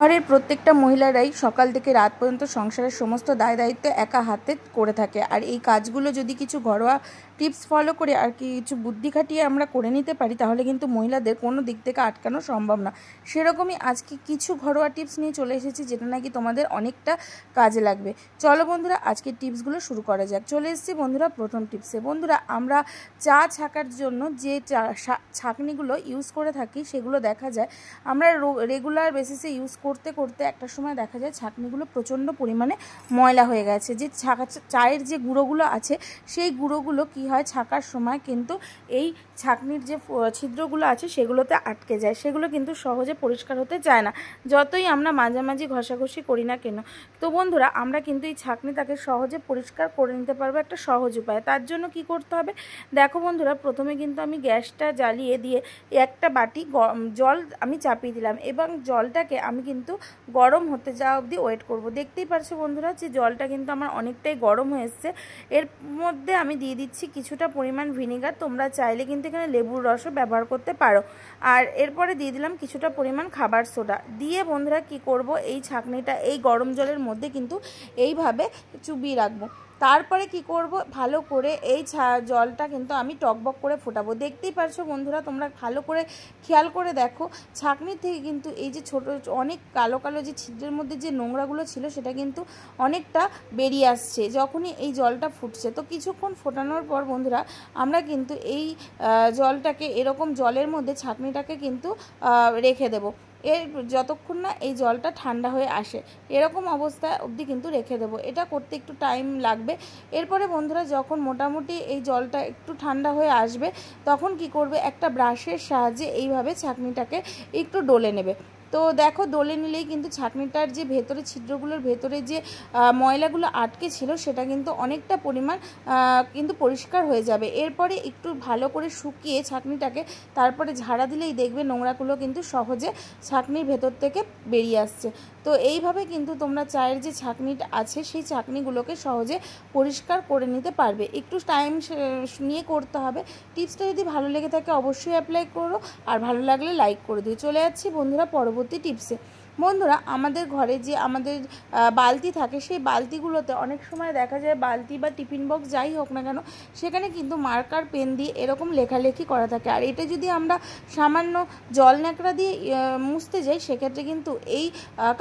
ঘরের প্রত্যেকটা মহিলারাই সকাল থেকে রাত পর্যন্ত সংসারের সমস্ত দায় দায়িত্ব একা হাতে করে থাকে। আর এই কাজগুলো যদি কিছু ঘরোয়া টিপস ফলো করে আর কিছু বুদ্ধি খাটিয়ে আমরা করে নিতে পারি, তাহলে কিন্তু মহিলাদের কোনো দিক থেকে আটকানো সম্ভব না। সেরকমই আজকে কিছু ঘরোয়া টিপস নিয়ে চলে এসেছি, যেটা নাকি তোমাদের অনেকটা কাজে লাগবে। চলো বন্ধুরা, আজকের টিপসগুলো শুরু করা যাক। চলে এসেছি বন্ধুরা প্রথম টিপসে। বন্ধুরা, আমরা চা ছাকার জন্য যে ছাঁকনিগুলো ইউজ করে থাকি, সেগুলো দেখা যায় আমরা রেগুলার বেসিসে ইউজ করতে করতে একটা সময় দেখা যায় ছাঁকনিগুলো প্রচণ্ড পরিমাণে ময়লা হয়ে গেছে। যে চায়ের যে গুঁড়োগুলো আছে, সেই গুঁড়োগুলো কি হয়, ছাকার সময় কিন্তু এই ছাঁকনির যে ছিদ্রগুলো আছে সেগুলোতে আটকে যায়। সেগুলো কিন্তু সহজে পরিষ্কার হতে চায় না, যতই আমরা মাঝামাঝি ঘষাঘষি করি না কেন। তো বন্ধুরা, আমরা কিন্তু এই ছাঁকনিটাকে সহজে পরিষ্কার করে নিতে পারবো একটা সহজ উপায়। তার জন্য কি করতে হবে দেখো বন্ধুরা, প্রথমে কিন্তু আমি গ্যাসটা জ্বালিয়ে দিয়ে একটা বাটি জল আমি চাপিয়ে দিলাম এবং জলটাকে আমি কিন্তু গরম হতে যাওয়া অবধি ওয়েট করব। দেখতেই পারছো বন্ধুরা যে জলটা কিন্তু আমার অনেকটাই গরম হয়ে এসছে। এর মধ্যে আমি দিয়ে দিচ্ছি কিছুটা পরিমাণ ভিনিগার। তোমরা চাইলে কিন্তু এখানে লেবুর রসও ব্যবহার করতে পারো। আর এরপরে দিয়ে দিলাম কিছুটা পরিমাণ খাবার সোডা। দিয়ে বন্ধুরা কি করব, এই ছাঁকনিটা এই গরম জলের মধ্যে কিন্তু এইভাবে চুবিয়ে রাখবো। তারপরে কি করব, ভালো করে এই জলটা কিন্তু আমি টকবক করে ফোটাবো। দেখতেই পারছো বন্ধুরা, তোমরা ভালো করে খেয়াল করে দেখো, ছাঁকনির থেকে কিন্তু এই যে ছোট অনেক কালো কালো যে ছিদ্রের মধ্যে যে নোংরাগুলো ছিল, সেটা কিন্তু অনেকটা বেরিয়ে আসছে যখনই এই জলটা ফুটছে। তো কিছুক্ষণ ফোটানোর পর বন্ধুরা, আমরা কিন্তু এই জলটাকে এরকম জলের মধ্যে ছাঁকনিটাকে কিন্তু রেখে দেবো। এর যতক্ষণ না এই জলটা ঠান্ডা হয়ে আসে, এরকম অবস্থা অবধি কিন্তু রেখে দেবো। এটা করতে একটু টাইম লাগবে। এরপরে বন্ধুরা, যখন মোটামুটি এই জলটা একটু ঠান্ডা হয়ে আসবে, তখন কি করবে, একটা ব্রাশের সাহায্যে এইভাবে ছাঁকনিটাকে একটু ডলে নেবে। তো দেখো, ডলে নিলেই কিন্তু ছাঁকনিটার যে ভেতরে ছিদ্রগুলোর ভেতরে যে ময়লাগুলো আটকে ছিল, সেটা কিন্তু অনেকটা পরিমাণ কিন্তু পরিষ্কার হয়ে যাবে। এরপরে একটু ভালো করে শুকিয়ে ছাঁকনিটাকে তারপরে ঝাড়া দিলেই দেখবে নোংরাগুলো কিন্তু সহজে ছাঁকনির ভেতর থেকে বেরিয়ে আসছে। তো এইভাবে কিন্তু তোমরা চায়ের যে ছাঁকনিটা আছে, সেই ছাঁকনিগুলোকে সহজে পরিষ্কার করে নিতে পারবে। একটু টাইম নিয়ে করতে হবে। টিপসটা যদি ভালো লেগে থাকে অবশ্যই অ্যাপ্লাই করো, আর ভালো লাগলে লাইক করে দিও। চলে যাচ্ছি বন্ধুরা পরবর্তী টিপসে। বন্ধুরা, আমাদের ঘরে যে আমাদের বালতি থাকে, সেই বালতিগুলোতে অনেক সময় দেখা যায়, বালতি বা টিফিন বক্স যাই হোক না কেন, সেখানে কিন্তু মার্কার পেন দিয়ে এরকম লেখালেখি করা থাকে। আর এটা যদি আমরা সামান্য জল ন্যাকড়া দিয়ে মুছতে যাই, সেক্ষেত্রে কিন্তু এই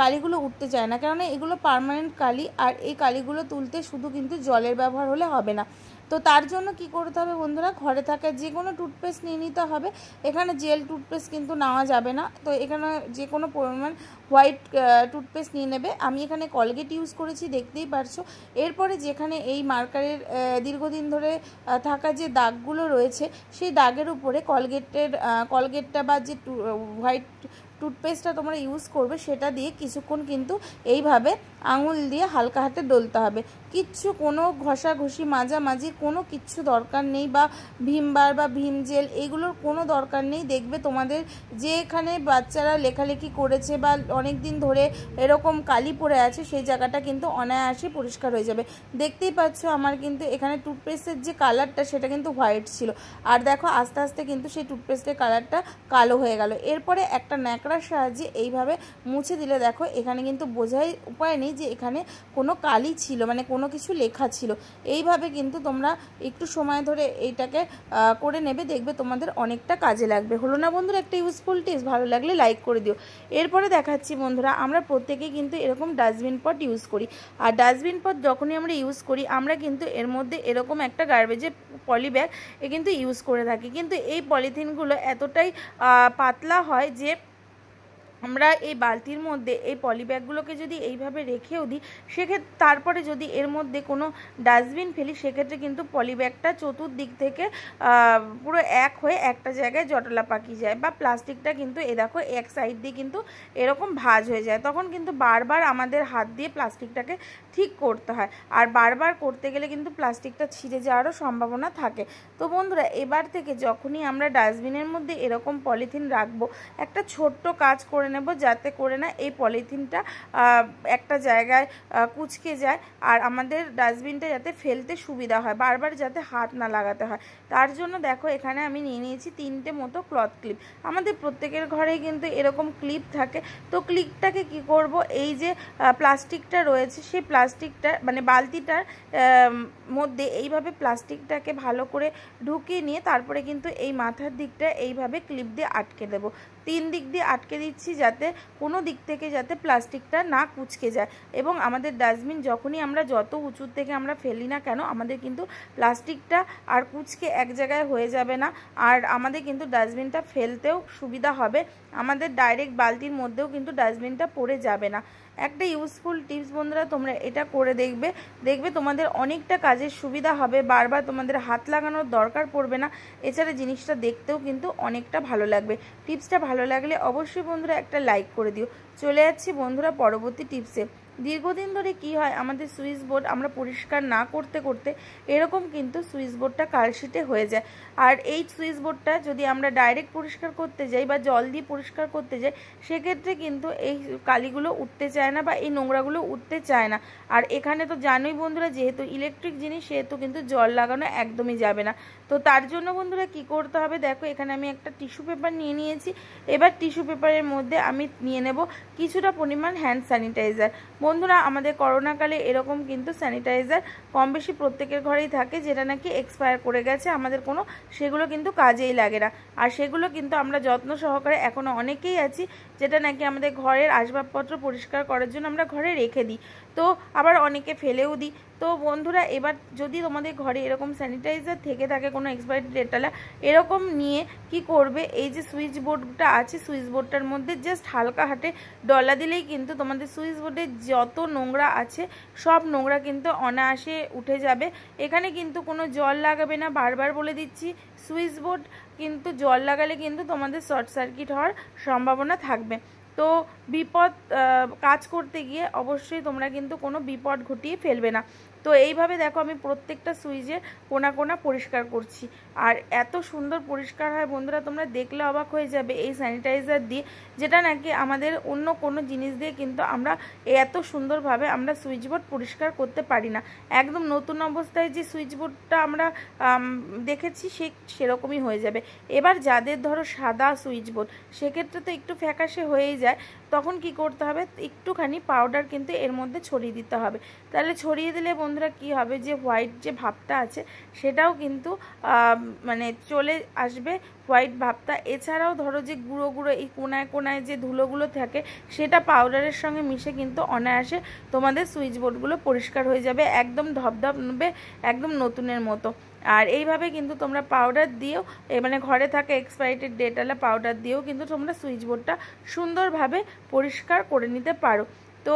কালিগুলো উঠতে চায় না, কেননা এগুলো পার্মানেন্ট কালি। আর এই কালিগুলো তুলতে শুধু কিন্তু জলের ব্যবহার হলে হবে না। তো তার জন্য কি করতে হবে বন্ধুরা, ঘরে থাকা যে কোনো টুথপেস্ট নিয়ে নিতে হবে। এখানে জেল টুথপেস্ট কিন্তু নেওয়া যাবে না, তো এখানে যে কোনো পরিমাণ হোয়াইট টুথপেস্ট নিয়ে নেবে। আমি এখানে কলগেট ইউজ করেছি, দেখতেই পারছো। এরপরে যেখানে এই মার্কারের দীর্ঘদিন ধরে থাকা যে দাগগুলো রয়েছে, সেই দাগের উপরে কলগেটটা বা যে হোয়াইট টুথপেস্টটা তোমরা ইউজ করবে, সেটা দিয়ে কিছুক্ষণ কিন্তু এইভাবে আঙুল দিয়ে হালকা হাতে ডলতে হবে। কোনো ঘষাঘষি মাঝামাঝি কোনো কিচ্ছু দরকার নেই, বা ভীম বার বা ভীম জেল এগুলোর কোনো দরকার নেই। দেখবে তোমাদের যেখানে বাচ্চারা লেখালেখি করেছে বা অনেক দিন ধরে এরকম কালি পড়ে আছে, সেই জায়গাটা কিন্তু অনায়াসে পরিষ্কার হয়ে যাবে। দেখতেই পাচ্ছ আমার কিন্তু এখানে টুথপেস্টের যে কালারটা, সেটা কিন্তু হোয়াইট ছিল, আর দেখো আস্তে আস্তে কিন্তু সেই টুথপেস্টের কালারটা কালো হয়ে গেল। এরপরে একটা ন্যাকড়ার সাহায্যে এইভাবে মুছে দিলে দেখো, এখানে কিন্তু বোঝাই উপায় নেই যে এখানে কোনো কালি ছিল, মানে কোনো কিছু লেখা ছিল। এইভাবে কিন্তু তোমরা একটু সময় ধরে এইটাকে করে নেবে, দেখবে তোমাদের অনেকটা কাজে লাগবে। হলো না বন্ধুরা একটা ইউজফুল টিপস? ভালো লাগলে লাইক করে দিও। এরপরে দেখাচ্ছি বন্ধুরা, আমরা প্রত্যেকেই কিন্তু এরকম ডাস্টবিন পট ইউজ করি। আর ডাস্টবিন পট যখনই আমরা ইউজ করি, আমরা কিন্তু এর মধ্যে এরকম একটা গার্বেজের পলি ব্যাগ কিন্তু ইউজ করে থাকি। কিন্তু এই পলিথিনগুলো এতটাই পাতলা হয় যে আমরা এই বালতির মধ্যে এই পলি ব্যাগগুলোকে যদি এইভাবে রেখেও দিই, সেক্ষেত্রে তারপরে যদি এর মধ্যে কোনো ডাস্টবিন ফেলি, সেক্ষেত্রে কিন্তু পলি ব্যাগটা চতুর্দিক থেকে পুরো এক হয়ে একটা জায়গায় জটলা পাকিয়ে যায়, বা প্লাস্টিকটা কিন্তু দেখো এক সাইড দিয়ে কিন্তু এরকম ভাঁজ হয়ে যায়। তখন কিন্তু বারবার আমাদের হাত দিয়ে প্লাস্টিকটাকে ঠিক করতে হয়, আর বারবার করতে গেলে কিন্তু প্লাস্টিকটা ছিঁড়ে যাওয়ারও সম্ভাবনা থাকে। তো বন্ধুরা, এবার থেকে যখনই আমরা ডাস্টবিনের মধ্যে এরকম পলিথিন রাখবো, একটা ছোট্ট কাজ করে নেব, যাতে করে না এই পলিথিনটা একটা জায়গায় কুঁচকে যায় আর আমাদের ডাস্টবিনটা যাতে ফেলতে সুবিধা হয়, বারবার যাতে হাত না লাগাতে হয়। তার জন্য দেখো এখানে আমি নিয়ে নিয়েছি 3টে মতো ক্লথ ক্লিপ। আমাদের প্রত্যেকের ঘরেই কিন্তু এরকম ক্লিপ থাকে। তো ক্লিপটাকে কি করব, এই যে প্লাস্টিকটা রয়েছে সেই প্লাস্টিকটা মানে বালতিটার মধ্যে এইভাবে প্লাস্টিকটাকে ভালো করে ঢুকিয়ে নিয়ে তারপরে কিন্তু এই মাথার দিকটা এইভাবে ক্লিপ দিয়ে আটকে দেবো। 3 দিক দিয়ে আটকে দিচ্ছি যাতে কোনো দিক থেকে যাতে প্লাস্টিকটা না কুঁচকে যায়। এবং আমাদের ডাস্টবিন যখনই আমরা যত উঁচুর থেকে আমরা ফেলি না কেন, আমাদের কিন্তু প্লাস্টিকটা আর কুঁচকে এক জায়গায় হয়ে যাবে না, আর আমাদের কিন্তু ডাস্টবিনটা ফেলতেও সুবিধা হবে, আমাদের ডাইরেক্ট বালতির মধ্যেও কিন্তু ডাস্টবিনটা পড়ে যাবে না। একটা ইউজফুল টিপস বন্ধুরা, তোমরা এটা করে দেখবে তোমাদের অনেকটা কাজের সুবিধা হবে, বারবার তোমাদের হাত লাগানোর দরকার পড়বে না। এছাড়া জিনিসটা দেখতেও কিন্তু অনেকটা ভালো লাগবে। টিপসটা ভালো লাগলে অবশ্যই বন্ধুরা একটা লাইক করে দিও। চলে যাচ্ছি বন্ধুরা পরবর্তী টিপসে। দীর্ঘদিন ধরে কি হয়, আমাদের সুইচ বোর্ড আমরা পরিষ্কার না করতে করতে এরকম কিন্তু সুইচ বোর্ডটা কালশিটে হয়ে যায়। আর এই সুইচ বোর্ডটা যদি আমরা ডাইরেক্ট পরিষ্কার করতে যাই বা জল দিয়ে পরিষ্কার করতে যাই, সেক্ষেত্রে কিন্তু এই কালিগুলো উঠতে চায় না বা এই নোংরাগুলো উঠতে চায় না। আর এখানে তো জানোই বন্ধুরা, যেহেতু ইলেকট্রিক জিনিস সেহেতু কিন্তু জল লাগানো একদমই যাবে না। তো তার জন্য বন্ধুরা কি করতে হবে, দেখো এখানে আমি একটা টিস্যু পেপার নিয়ে নিয়েছি। এবার টিস্যু পেপারের মধ্যে আমি নিয়ে নেব কিছুটা পরিমাণ হ্যান্ড স্যানিটাইজার। বন্ধুরা আমাদের করোনাকালে এরকম কিন্তু স্যানিটাইজার কম বেশি প্রত্যেকের ঘরেই থাকে, যেটা নাকি এক্সপায়ার করে গেছে, আমাদের কোনো সেগুলো কিন্তু কাজেই লাগে না। আর সেগুলো কিন্তু আমরা যত্ন সহকারে এখনও অনেকেই আছি যেটা নাকি আমাদের ঘরের আসবাবপত্র পরিষ্কার করার জন্য আমরা ঘরে রেখে দিই, তো আবার অনেকে ফেলেও দিই। তো বন্ধুরা এবার যদি তোমাদের ঘরে এরকম স্যানিটাইজার থেকে থাকে কোনো এক্সপায়ারি ডেটওয়ালা, এরকম নিয়ে কি করবে, এই যে সুইচ বোর্ডটা আছে সুইচ বোর্ডটার মধ্যে জাস্ট হালকা হাতে ডলা দিলেই কিন্তু তোমাদের সুইচ বোর্ডে যত নোংরা আছে সব নোংরা কিন্তু অনায়াসে উঠে যাবে। এখানে কিন্তু কোনো জল লাগাবে না, বারবার বলে দিচ্ছি। সুইচ বোর্ড কিন্তু জল লাগালে কিন্তু তোমাদের শর্ট সার্কিট হওয়ার সম্ভাবনা থাকবে। তো বিপদ কাজ করতে গিয়ে অবশ্যই তোমরা কিন্তু কোনো বিপদ ঘটিয়ে ফেলবে না। তো এইভাবে দেখো আমি প্রত্যেকটা সুইচের কোনা কোনা পরিষ্কার করছি, আর এত সুন্দর পরিষ্কার হয় বন্ধুরা, তোমরা দেখলে অবাক হয়ে যাবে এই স্যানিটাইজার দিয়ে, যেটা নাকি আমাদের অন্য কোনো জিনিস দিয়ে কিন্তু আমরা এত সুন্দরভাবে আমরা সুইচ বোর্ড পরিষ্কার করতে পারি না। একদম নতুন অবস্থায় যে সুইচ বোর্ডটা আমরা দেখেছি সেরকমই হয়ে যাবে। এবার যাদের ধরো সাদা সুইচ বোর্ড, সেক্ষেত্রে তো একটু ফ্যাকাশে হয়েই যায়, তখন কি করতে হবে, একটুখানি পাউডার কিন্তু এর মধ্যে ছড়িয়ে দিতে হবে। তাহলে ছড়িয়ে দিলে বন্ধুরা কি হবে, যে হোয়াইট যে ভাবটা আছে সেটাও কিন্তু মানে চলে আসবে, হোয়াইট ভাবটা। এছাড়াও ধরো যে গুঁড়ো গুঁড়ো এই কোনায় কোনায় যে ধুলোগুলো থাকে সেটা পাউডারের সঙ্গে মিশে কিন্তু অনায়াসে তোমাদের সুইচ বোর্ডগুলো পরিষ্কার হয়ে যাবে, একদম ধবধবে, একদম নতুনের মতো। আর এইভাবে কিন্তু তোমরা পাউডার দিয়েও মানে ঘরে থাকা এক্সপায়ারি ডেটওয়ালা পাউডার দিয়েও কিন্তু তোমরা সুইচ বোর্ডটা সুন্দরভাবে পরিষ্কার করে নিতে পারো। তো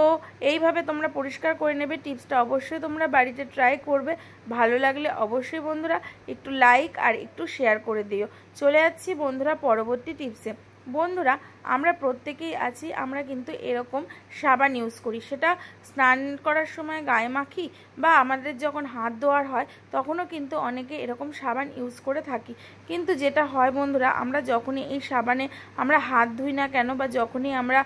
এইভাবে তোমরা পরিষ্কার করে নেবে। টিপসটা অবশ্যই তোমরা বাড়িতে ট্রাই করবে। ভালো লাগলে অবশ্যই বন্ধুরা একটু লাইক আর একটু শেয়ার করে দিও। চলে যাচ্ছি বন্ধুরা পরবর্তী টিপসে। বন্ধুরা আমরা প্রত্যেকেই আছি, আমরা কিন্তু এরকম সাবান ইউজ করি, সেটা স্নান করার সময় গায়ে মাখি বা আমাদের যখন হাত ধোয়ার হয় তখনও কিন্তু অনেকে এরকম সাবান ইউজ করে থাকি। কিন্তু যেটা হয় বন্ধুরা, আমরা যখনই এই সাবানে আমরা হাত ধুই না কেন বা যখনই আমরা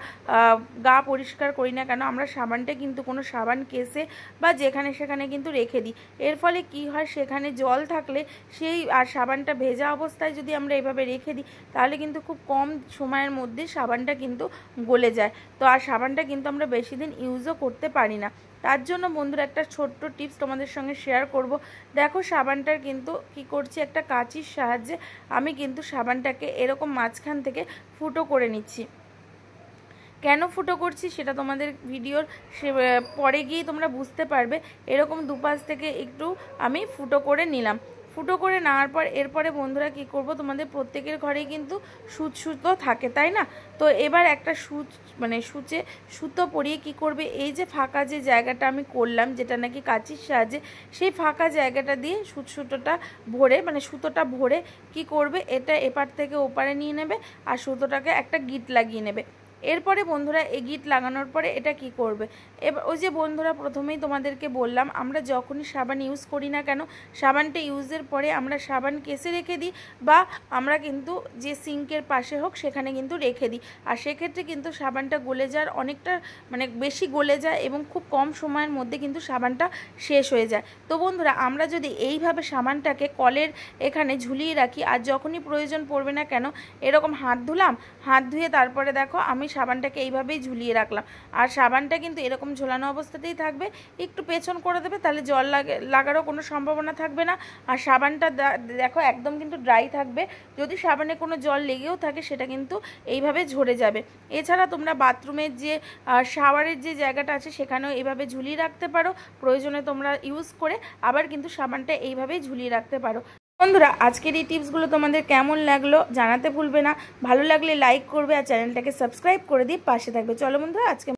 গা পরিষ্কার করি না কেন, আমরা সাবানটা কিন্তু কোনো সাবান কেসে বা যেখানে সেখানে কিন্তু রেখে দিই। এর ফলে কি হয়, সেখানে জল থাকলে সেই আর সাবানটা ভেজা অবস্থায় যদি আমরা এভাবে রেখে দিই তাহলে কিন্তু খুব কম সময়ের মধ্যে সাবানটা কিন্তু গলে যায়। তো আর সাবানটা কিন্তু আমরা বেশি দিন ইউজও করতে পারি না। তার জন্য বন্ধুরা একটা ছোট্ট টিপস তোমাদের সঙ্গে শেয়ার করব। দেখো সাবানটার কিন্তু কি করছি, একটা কাঁচির সাহায্যে আমি কিন্তু সাবানটাকে এরকম মাঝখান থেকে ফুটো করে নিচ্ছি। কেন ফুটো করছি সেটা তোমাদের ভিডিওর পরে গিয়ে তোমরা বুঝতে পারবে। এরকম দুপাশ থেকে একটু আমি ফুটো করে নিলাম। ফুটো করে নেওয়ার পর এরপরে বন্ধুরা কি করব, তোমাদের প্রত্যেকের ঘরেই কিন্তু সুতো থাকে, তাই না? তো এবার একটা সূচে সুতো পরিয়ে কি করবে, এই যে ফাঁকা যে জায়গাটা আমি করলাম যেটা নাকি কাঁচির সাহায্যে, সেই ফাঁকা জায়গাটা দিয়ে সুতোটা ভরে মানে সুতোটা ভরে কি করবে, এটা এপার থেকে ওপারে নিয়ে নেবে আর সুতোটাকে একটা গিট লাগিয়ে নেবে। এরপরে বন্ধুরা এই গিট লাগানোর পরে এটা কি করবে, এবার ওই যে বন্ধুরা প্রথমেই তোমাদেরকে বললাম, আমরা যখনই সাবান ইউজ করি না কেন, সাবানটা ইউজের পরে আমরা সাবান কেসে রেখে দিই বা আমরা কিন্তু যে সিঙ্কের পাশে হোক সেখানে কিন্তু রেখে দিই। আর সেক্ষেত্রে কিন্তু সাবানটা গলে যাওয়ার অনেকটা মানে বেশি গলে যায় এবং খুব কম সময়ের মধ্যে কিন্তু সাবানটা শেষ হয়ে যায়। তো বন্ধুরা আমরা যদি এইভাবে সাবানটাকে কলের এখানে ঝুলিয়ে রাখি, আর যখনই প্রয়োজন পড়বে না কেন এরকম হাত ধুলাম, হাত ধুয়ে তারপরে দেখো আমি সাবানটাকে এইভাবেই ঝুলিয়ে রাখলাম। আর সাবানটা কিন্তু এরকম ঝোলানো অবস্থাতেই থাকবে, একটু পেছন করে দেবে, তাহলে জল লাগারও কোনো সম্ভাবনা থাকবে না। আর সাবানটা দেখো একদম কিন্তু ড্রাই থাকবে, যদি সাবানে কোনো জল লেগেও থাকে সেটা কিন্তু এইভাবে ঝরে যাবে। এছাড়া তোমরা বাথরুমের যে শাওয়ারের যে জায়গাটা আছে সেখানেও এইভাবে ঝুলিয়ে রাখতে পারো, প্রয়োজনে তোমরা ইউজ করে আবার কিন্তু সাবানটা এইভাবেই ঝুলিয়ে রাখতে পারো। বন্ধুরা আজকের এই টিপসগুলো তোমাদের কেমন লাগলো জানাতে ভুলবে না, ভালো লাগলে লাইক করবে আর চ্যানেলটাকে সাবস্ক্রাইব করে দিয়ে পাশে থাকবে। চলো বন্ধুরা আজকে